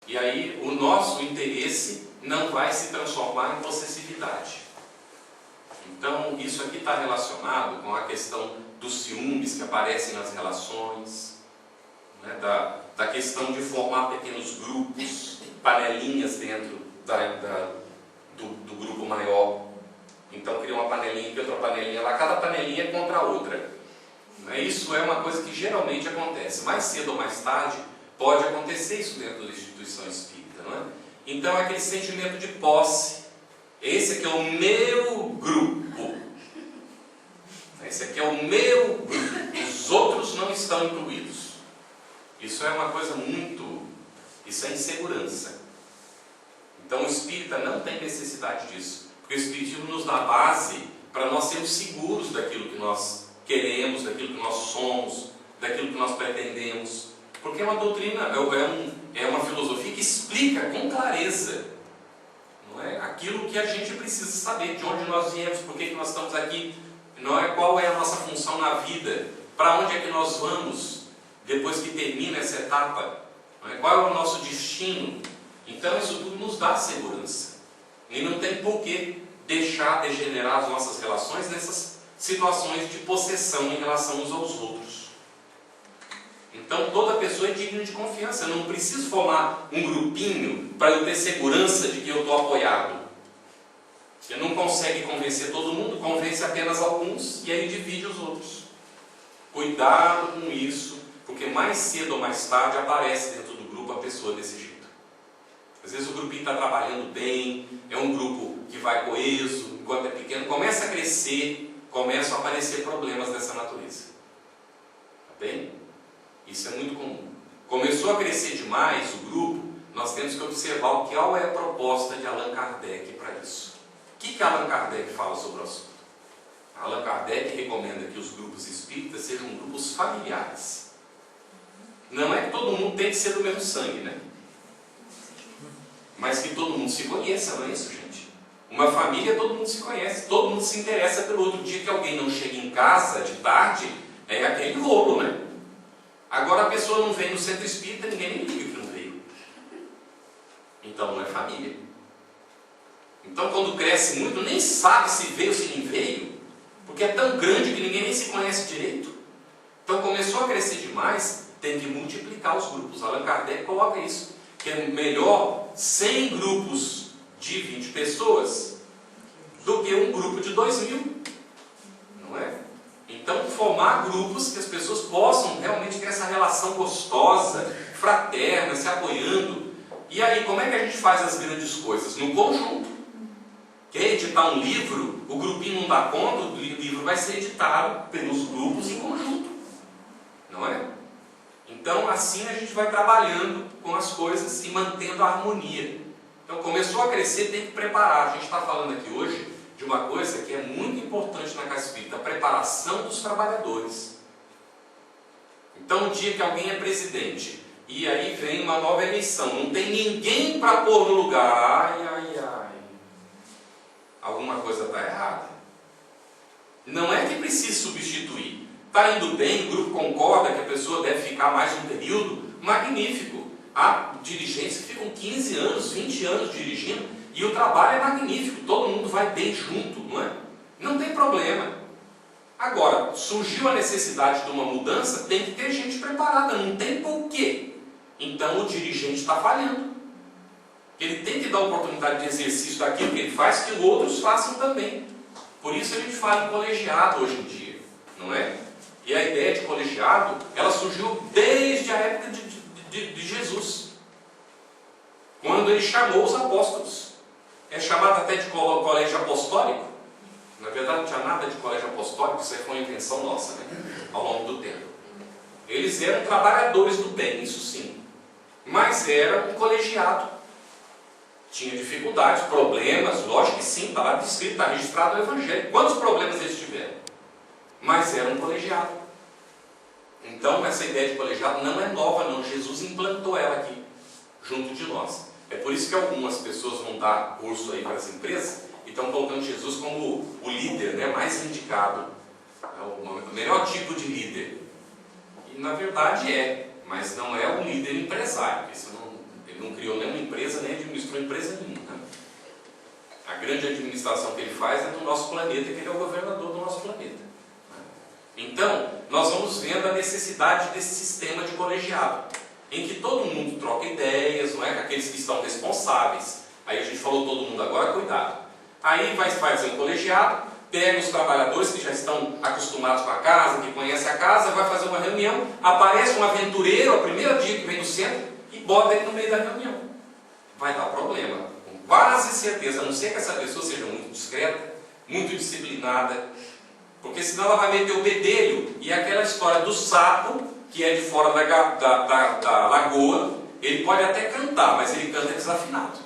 E aí o nosso interesse não vai se transformar em possessividade. Então isso aqui está relacionado com a questão dos ciúmes que aparecem nas relações, né, da questão de formar pequenos grupos, panelinhas dentro do grupo maior. Então cria uma panelinha aqui, outra panelinha lá, cada panelinha é contra a outra. Isso é uma coisa que geralmente acontece. Mais cedo ou mais tarde pode acontecer isso dentro da instituição espírita, não é? Então aquele sentimento de posse, esse aqui é o meu grupo, esse aqui é o meu grupo, os outros não estão incluídos. Isso é uma coisa isso é insegurança. Então o espírita não tem necessidade disso, porque o espiritismo nos dá base para nós sermos seguros daquilo que nós queremos, daquilo que nós somos, daquilo que nós pretendemos. Porque é uma doutrina, é uma filosofia que explica com clareza, não é? Aquilo que a gente precisa saber, de onde nós viemos, por que nós estamos aqui, não é? Qual é a nossa função na vida, para onde é que nós vamos depois que termina essa etapa, não é? Qual é o nosso destino. Então isso tudo nos dá segurança. E não tem por que deixar degenerar as nossas relações nessas situações de possessão em relação uns aos outros. Então toda pessoa é digna de confiança. Eu não preciso formar um grupinho para eu ter segurança de que eu estou apoiado. Você não consegue convencer todo mundo, convence apenas alguns e aí divide os outros. Cuidado com isso, porque mais cedo ou mais tarde aparece dentro do grupo a pessoa desse jeito. Às vezes o grupinho está trabalhando bem, é um grupo que vai coeso, enquanto é pequeno, começa a crescer, começam a aparecer problemas dessa natureza. Tá bem? Isso é muito comum. Começou a crescer demais o grupo, nós temos que observar qual é a proposta de Allan Kardec para isso. O que Allan Kardec fala sobre o assunto? Allan Kardec recomenda que os grupos espíritas sejam grupos familiares. Não é que todo mundo tem que ser do mesmo sangue, né? Mas que todo mundo se conheça, não é isso, gente? Uma família, todo mundo se conhece, todo mundo se interessa pelo outro. Dia que alguém não chega em casa de tarde, é aquele rolo, né? Agora a pessoa não vem no centro espírita, ninguém nem liga que não veio. Então não é família. Então quando cresce muito, nem sabe se veio ou se nem veio, porque é tão grande que ninguém nem se conhece direito. Então começou a crescer demais, tem que multiplicar os grupos. Allan Kardec coloca isso, que é melhor 100 grupos de 20 pessoas do que um grupo de 2000, não é? Então formar grupos que as pessoas possam realmente ter essa relação gostosa, fraterna, se apoiando. E aí, como é que a gente faz as grandes coisas? No conjunto. Quer editar um livro, o grupinho não dá conta, o livro vai ser editado pelos grupos em conjunto, não é? Então assim a gente vai trabalhando com as coisas e mantendo a harmonia. Então começou a crescer, tem que preparar. A gente está falando aqui hoje de uma coisa que é muito importante na casa espírita, a preparação dos trabalhadores. Então, um dia que alguém é presidente e aí vem uma nova eleição, não tem ninguém para pôr no lugar, alguma coisa está errada. Não é que precisa substituir. Está indo bem, o grupo concorda que a pessoa deve ficar mais um período, magnífico. Há dirigentes que ficam 15 anos, 20 anos dirigindo, e o trabalho é magnífico, todo mundo vai bem junto, não é? Não tem problema. Agora, surgiu a necessidade de uma mudança, tem que ter gente preparada, não tem porquê. Então o dirigente está falhando. Ele tem que dar oportunidade de exercício daquilo que ele faz, que outros façam também. Por isso a gente fala em colegiado hoje em dia, não é? E a ideia de colegiado, ela surgiu desde a época de Jesus, quando ele chamou os apóstolos. É chamado até de colégio apostólico. Na verdade não tinha nada de colégio apostólico, isso aí foi uma invenção nossa, né? Ao longo do tempo. Eles eram trabalhadores do bem, isso sim, mas era um colegiado. Tinha dificuldades, problemas, lógico que sim, está lá descrito, está registrado no Evangelho. Quantos problemas eles tiveram? Mas era um colegiado. Então essa ideia de colegiado não é nova não, Jesus implantou ela aqui, junto de nós. É por isso que algumas pessoas vão dar curso aí para as empresas e estão colocando Jesus como o líder, né, mais indicado, o melhor tipo de líder. E na verdade mas não é um líder empresário. Isso Ele não criou nenhuma empresa, nem administrou empresa nenhuma. A grande administração que ele faz é do nosso planeta, que ele é o governador do nosso planeta. Então, nós vamos vendo a necessidade desse sistema de colegiado, em que todo mundo troca ideias, não é? Aqueles que estão responsáveis. Aí a gente falou todo mundo agora, cuidado. Aí vai fazer um colegiado, pega os trabalhadores que já estão acostumados com a casa, que conhecem a casa, vai fazer uma reunião, aparece um aventureiro, a primeira dia que vem do centro, e bota ele no meio da reunião. Vai dar problema, com quase certeza, a não ser que essa pessoa seja muito discreta, muito disciplinada, porque senão ela vai meter o bedelho, e aquela história do sapo, que é de fora da lagoa, ele pode até cantar, mas ele canta desafinado.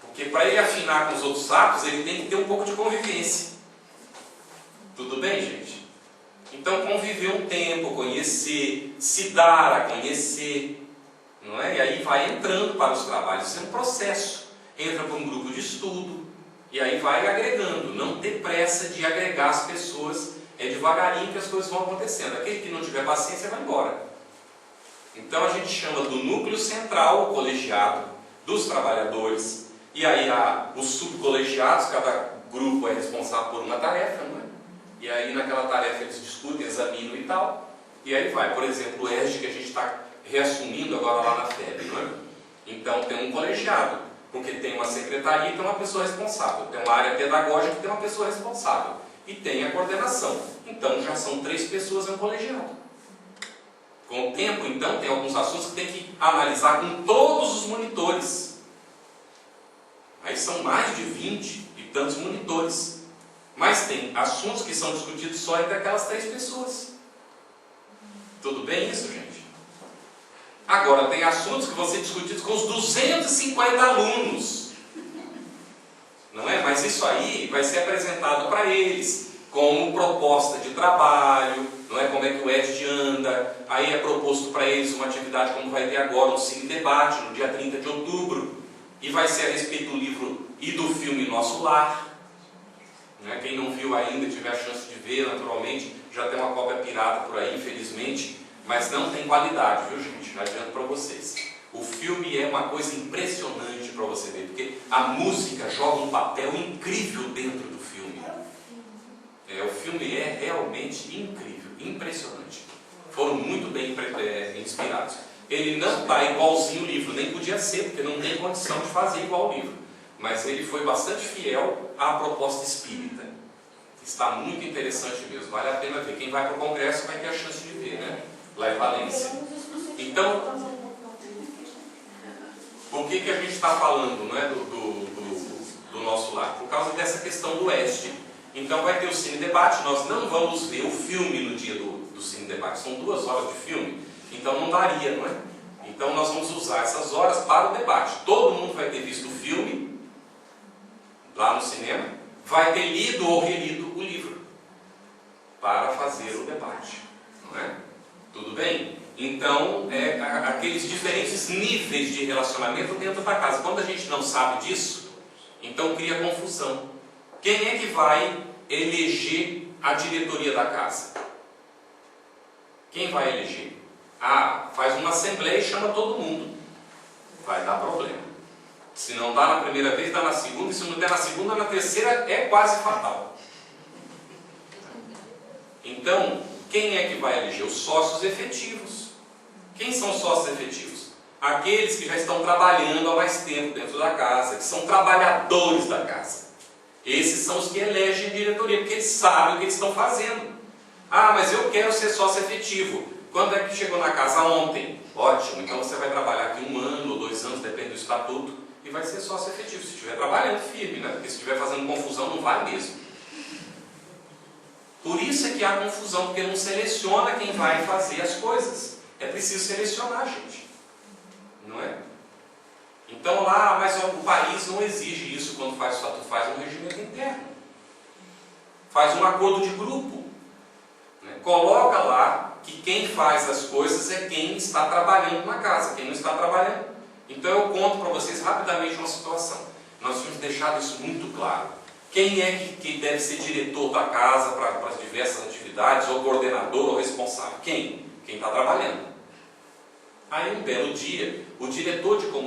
Porque para ele afinar com os outros sapos, ele tem que ter um pouco de convivência. Tudo bem, gente? Então conviver um tempo, conhecer, se dar a conhecer, não é? E aí vai entrando para os trabalhos, isso é um processo. Entra para um grupo de estudo, e aí vai agregando. Não ter pressa de agregar as pessoas, é devagarinho que as coisas vão acontecendo. Aquele que não tiver paciência vai embora. Então a gente chama do núcleo central, o colegiado, dos trabalhadores, e aí há os subcolegiados, cada grupo é responsável por uma tarefa, não é? E aí naquela tarefa eles discutem, examinam e tal, e aí vai. Por exemplo, o ESG, que a gente está reassumindo agora lá na FEB, não é? Então tem um colegiado, porque tem uma secretaria e tem uma pessoa responsável, tem uma área pedagógica e tem uma pessoa responsável, e tem a coordenação. Então já são 3 pessoas em um colegiado. Com o tempo, então, tem alguns assuntos que tem que analisar com todos os monitores. Aí são mais de 20 e tantos monitores. Mas tem assuntos que são discutidos só entre aquelas 3 pessoas. Tudo bem isso, gente? Agora, tem assuntos que vão ser discutidos com os 250 alunos. Não é? Mas isso aí vai ser apresentado para eles como proposta de trabalho, não é? Como é que o ESG anda. Aí é proposto para eles uma atividade como vai ter agora, um cine debate, no dia 30 de outubro. E vai ser a respeito do livro e do filme Nosso Lar. Não é? Quem não viu ainda, tiver a chance de ver, naturalmente, já tem uma cópia pirata por aí, infelizmente. Mas não tem qualidade, viu, gente? Já adianto para vocês. O filme é uma coisa impressionante para você ver, porque a música joga um papel incrível dentro do filme. O filme é realmente incrível, impressionante. Foram muito bem inspirados. Ele não está igualzinho o livro, nem podia ser, porque não tem condição de fazer igual o livro. Mas ele foi bastante fiel à proposta espírita. Está muito interessante mesmo, vale a pena ver. Quem vai para o congresso vai ter a chance de ver, né? Lá em Valência. Então, por que a gente está falando, não é, do nosso lar? Por causa dessa questão do ESG. Então vai ter o cine debate, nós não vamos ver o filme no dia do cine debate, são 2 horas de filme, então não daria, não é? Então nós vamos usar essas horas para o debate. Todo mundo vai ter visto o filme, lá no cinema, vai ter lido ou relido o livro, para fazer o debate, não é? Tudo bem? Então, aqueles diferentes níveis de relacionamento dentro da casa. Quando a gente não sabe disso, então cria confusão. Quem é que vai eleger a diretoria da casa? Quem vai eleger? Faz uma assembleia e chama todo mundo. Vai dar problema. Se não dá na primeira vez, dá na segunda. E se não der na segunda, na terceira é quase fatal. Então, quem é que vai eleger? Os sócios efetivos. Quem são os sócios efetivos? Aqueles que já estão trabalhando há mais tempo dentro da casa, que são trabalhadores da casa. Esses são os que elegem a diretoria, porque eles sabem o que eles estão fazendo. Mas eu quero ser sócio efetivo. Quando é que chegou na casa? Ontem. Ótimo, então você vai trabalhar aqui 1 ano ou 2 anos, depende do estatuto, e vai ser sócio efetivo, se estiver trabalhando firme, né? Porque se estiver fazendo confusão, não vai mesmo. Por isso é que há confusão, porque não seleciona quem vai fazer as coisas. É preciso selecionar, gente. Não é? Então lá, mas o país não exige isso quando faz o estatuto, faz um regimento interno. Faz um acordo de grupo. Né? Coloca lá que quem faz as coisas é quem está trabalhando na casa, quem não está trabalhando. Então eu conto para vocês rapidamente uma situação. Nós tínhamos deixado isso muito claro. Quem é que deve ser diretor da casa para as diversas atividades, ou coordenador ou responsável? Quem? Quem está trabalhando. Aí um belo dia, o diretor de comunicação